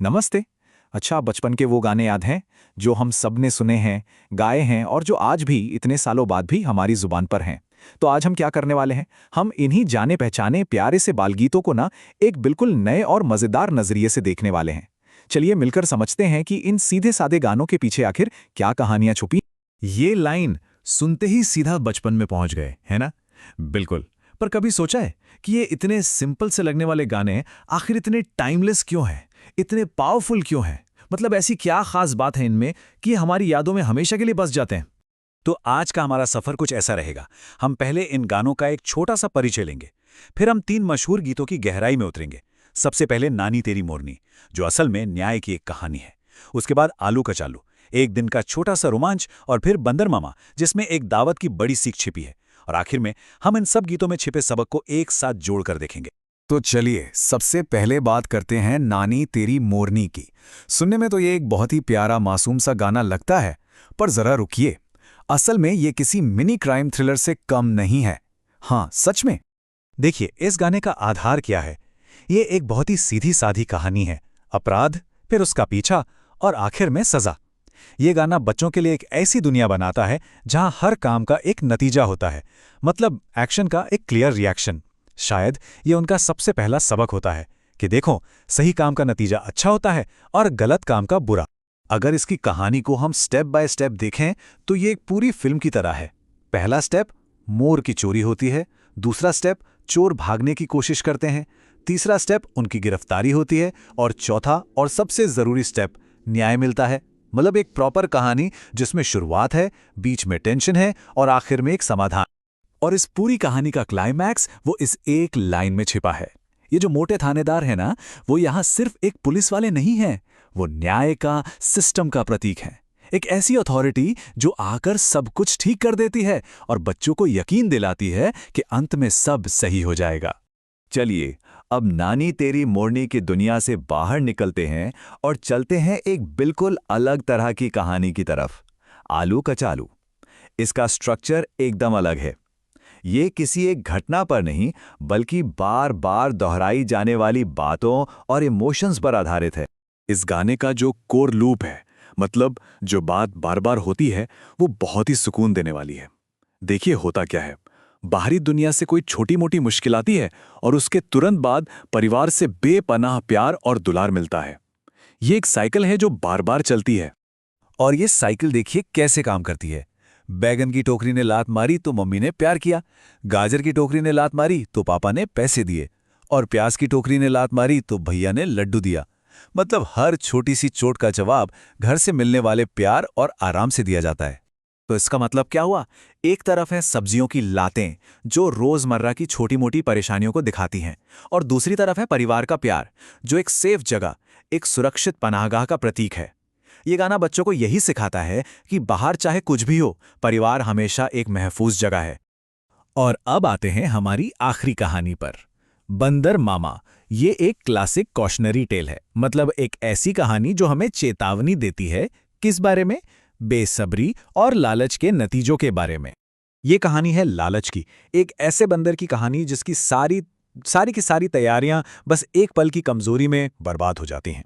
नमस्ते। अच्छा, बचपन के वो गाने याद हैं जो हम सब ने सुने हैं, गाए हैं और जो आज भी इतने सालों बाद भी हमारी जुबान पर हैं। तो आज हम क्या करने वाले हैं? हम इन्हीं जाने पहचाने प्यारे से बालगीतों को ना एक बिल्कुल नए और मजेदार नजरिए से देखने वाले हैं। चलिए मिलकर समझते हैं कि इन सीधे सादे गानों के पीछे आखिर क्या कहानियां छुपी। ये लाइन सुनते ही सीधा बचपन में पहुंच गए, है ना? बिल्कुल। पर कभी सोचा है कि ये इतने सिंपल से लगने वाले गाने आखिर इतने टाइमलेस क्यों हैं? इतने पावरफुल क्यों हैं? मतलब ऐसी क्या खास बात है इनमें कि ये हमारी यादों में हमेशा के लिए बस जाते हैं? तो आज का हमारा सफर कुछ ऐसा रहेगा। हम पहले इन गानों का एक छोटा सा परिचय लेंगे। फिर हम 3 मशहूर गीतों की गहराई में उतरेंगे। सबसे पहले नानी तेरी मोरनी, जो असल में न्याय की एक कहानी है। उसके बाद आलू कचालू, एक दिन का छोटा सा रोमांच, और फिर बंदर मामा, जिसमें एक दावत की बड़ी सीख छिपी है। और आखिर में हम इन सब गीतों में छिपे सबक को एक साथ जोड़कर देखेंगे। तो चलिए सबसे पहले बात करते हैं नानी तेरी मोरनी की। सुनने में तो ये एक बहुत ही प्यारा मासूम सा गाना लगता है, पर जरा रुकिए। असल में ये किसी मिनी क्राइम थ्रिलर से कम नहीं है। हाँ, सच में। देखिए, इस गाने का आधार क्या है। ये एक बहुत ही सीधी साधी कहानी है। अपराध, फिर उसका पीछा, और आखिर में सजा। ये गाना बच्चों के लिए एक ऐसी दुनिया बनाता है जहां हर काम का एक नतीजा होता है। मतलब एक्शन का एक क्लियर रिएक्शन। शायद ये उनका सबसे पहला सबक होता है कि देखो, सही काम का नतीजा अच्छा होता है और गलत काम का बुरा। अगर इसकी कहानी को हम स्टेप बाय स्टेप देखें तो ये एक पूरी फिल्म की तरह है। पहला स्टेप, मोर की चोरी होती है। दूसरा स्टेप, चोर भागने की कोशिश करते हैं। तीसरा स्टेप, उनकी गिरफ्तारी होती है। और चौथा और सबसे जरूरी स्टेप, न्याय मिलता है। मतलब एक प्रॉपर कहानी जिसमें शुरुआत है, बीच में टेंशन है और आखिर में एक समाधान। और इस पूरी कहानी का क्लाइमैक्स वो इस एक लाइन में छिपा है। ये जो मोटे थानेदार है ना, वो यहां सिर्फ एक पुलिस वाले नहीं हैं, वो न्याय का, सिस्टम का प्रतीक है। एक ऐसी अथॉरिटी जो आकर सब कुछ ठीक कर देती है और बच्चों को यकीन दिलाती है कि अंत में सब सही हो जाएगा। चलिए, अब नानी तेरी मोरनी की दुनिया से बाहर निकलते हैं और चलते हैं एक बिल्कुल अलग तरह की कहानी की तरफ। आलू कचालू। इसका स्ट्रक्चर एकदम अलग है। ये किसी एक घटना पर नहीं, बल्कि बार बार दोहराई जाने वाली बातों और इमोशंस पर आधारित है। इस गाने का जो कोर लूप है, मतलब जो बात बार बार होती है, वो बहुत ही सुकून देने वाली है। देखिए होता क्या है, बाहरी दुनिया से कोई छोटी मोटी मुश्किल आती है और उसके तुरंत बाद परिवार से बेपनाह प्यार और दुलार मिलता है। ये एक साइकिल है जो बार बार चलती है। और ये साइकिल देखिए कैसे काम करती है। बैगन की टोकरी ने लात मारी तो मम्मी ने प्यार किया, गाजर की टोकरी ने लात मारी तो पापा ने पैसे दिए, और प्याज की टोकरी ने लात मारी तो भैया ने लड्डू दिया। मतलब हर छोटी सी चोट का जवाब घर से मिलने वाले प्यार और आराम से दिया जाता है। तो इसका मतलब क्या हुआ? एक तरफ है सब्जियों की लातें जो रोजमर्रा की छोटी मोटी परेशानियों को दिखाती हैं, और दूसरी तरफ है परिवार का प्यार जो एक सेफ जगह, एक सुरक्षित पनाहगाह का प्रतीक है। ये गाना बच्चों को यही सिखाता है कि बाहर चाहे कुछ भी हो, परिवार हमेशा एक महफूज जगह है। और अब आते हैं हमारी आखिरी कहानी पर, बंदर मामा। ये एक क्लासिक कॉशनरी टेल है। मतलब एक ऐसी कहानी जो हमें चेतावनी देती है। किस बारे में? बेसब्री और लालच के नतीजों के बारे में। ये कहानी है लालच की। एक ऐसे बंदर की कहानी जिसकी सारी की सारी तैयारियां बस एक पल की कमजोरी में बर्बाद हो जाती हैं।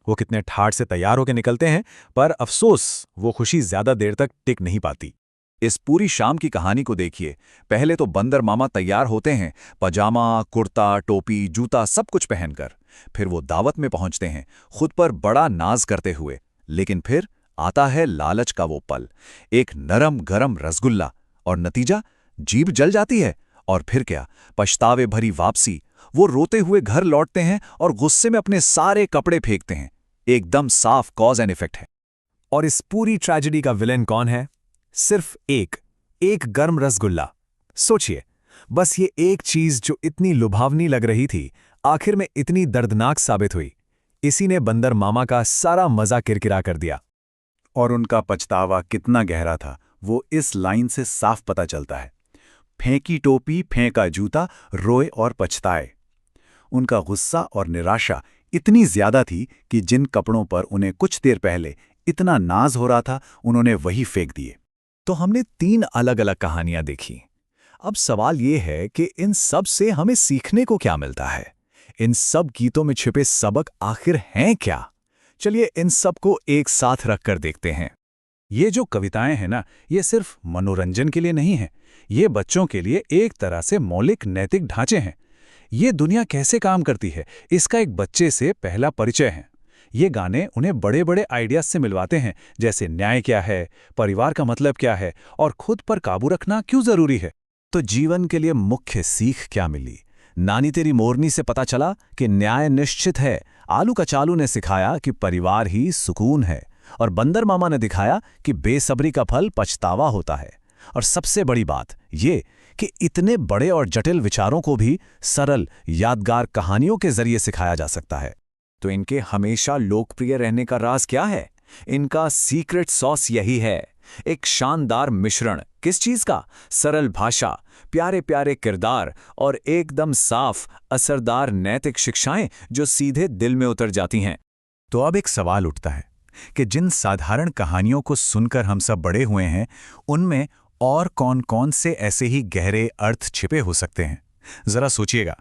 वो कितने ठाठ से तैयार होकर निकलते हैं, पर अफसोस वो खुशी ज्यादा देर तक टिक नहीं पाती। इस पूरी शाम की कहानी को देखिए। पहले तो बंदर मामा तैयार होते हैं, पजामा, कुर्ता, टोपी, जूता सब कुछ पहनकर। फिर वो दावत में पहुंचते हैं, खुद पर बड़ा नाज करते हुए। लेकिन फिर आता है लालच का वो पल, एक नरम गरम रसगुल्ला, और नतीजा जीभ जल जाती है। और फिर क्या, पछतावे भरी वापसी। वो रोते हुए घर लौटते हैं और गुस्से में अपने सारे कपड़े फेंकते हैं। एकदम साफ कॉज एंड इफेक्ट है। और इस पूरी ट्रेजेडी का विलेन कौन है? सिर्फ एक गर्म रसगुल्ला। सोचिए, बस ये एक चीज जो इतनी लुभावनी लग रही थी, आखिर में इतनी दर्दनाक साबित हुई। इसी ने बंदर मामा का सारा मजा किरकिरा कर दिया। और उनका पछतावा कितना गहरा था, वो इस लाइन से साफ पता चलता है। फेंकी टोपी, फेंका जूता, रोए और पछताए। उनका गुस्सा और निराशा इतनी ज्यादा थी कि जिन कपड़ों पर उन्हें कुछ देर पहले इतना नाज हो रहा था, उन्होंने वही फेंक दिए। तो हमने 3 अलग अलग कहानियां देखी। अब सवाल ये है कि इन सब से हमें सीखने को क्या मिलता है? इन सब गीतों में छिपे सबक आखिर हैं क्या? चलिए इन सबको एक साथ रखकर देखते हैं। ये जो कविताएं हैं ना, ये सिर्फ मनोरंजन के लिए नहीं है, ये बच्चों के लिए एक तरह से मौलिक नैतिक ढांचे हैं। ये दुनिया कैसे काम करती है, इसका एक बच्चे से पहला परिचय है। ये गाने उन्हें बड़े बड़े आइडियाज से मिलवाते हैं, जैसे न्याय क्या है, परिवार का मतलब क्या है और खुद पर काबू रखना क्यों जरूरी है। तो जीवन के लिए मुख्य सीख क्या मिली? नानी तेरी मोरनी से पता चला कि न्याय निश्चित है, आलू का चालू ने सिखाया कि परिवार ही सुकून है, और बंदर मामा ने दिखाया कि बेसब्री का फल पछतावा होता है। और सबसे बड़ी बात ये कि इतने बड़े और जटिल विचारों को भी सरल, यादगार कहानियों के जरिए सिखाया जा सकता है। तो इनके हमेशा लोकप्रिय रहने का राज क्या है? इनका सीक्रेट सॉस यही है, एक शानदार मिश्रण। किस चीज का? सरल भाषा, प्यारे प्यारे किरदार और एकदम साफ असरदार नैतिक शिक्षाएं जो सीधे दिल में उतर जाती हैं। तो अब एक सवाल उठता है कि जिन साधारण कहानियों को सुनकर हम सब बड़े हुए हैं, उनमें और कौन-कौन से ऐसे ही गहरे अर्थ छिपे हो सकते हैं? जरा सोचिएगा।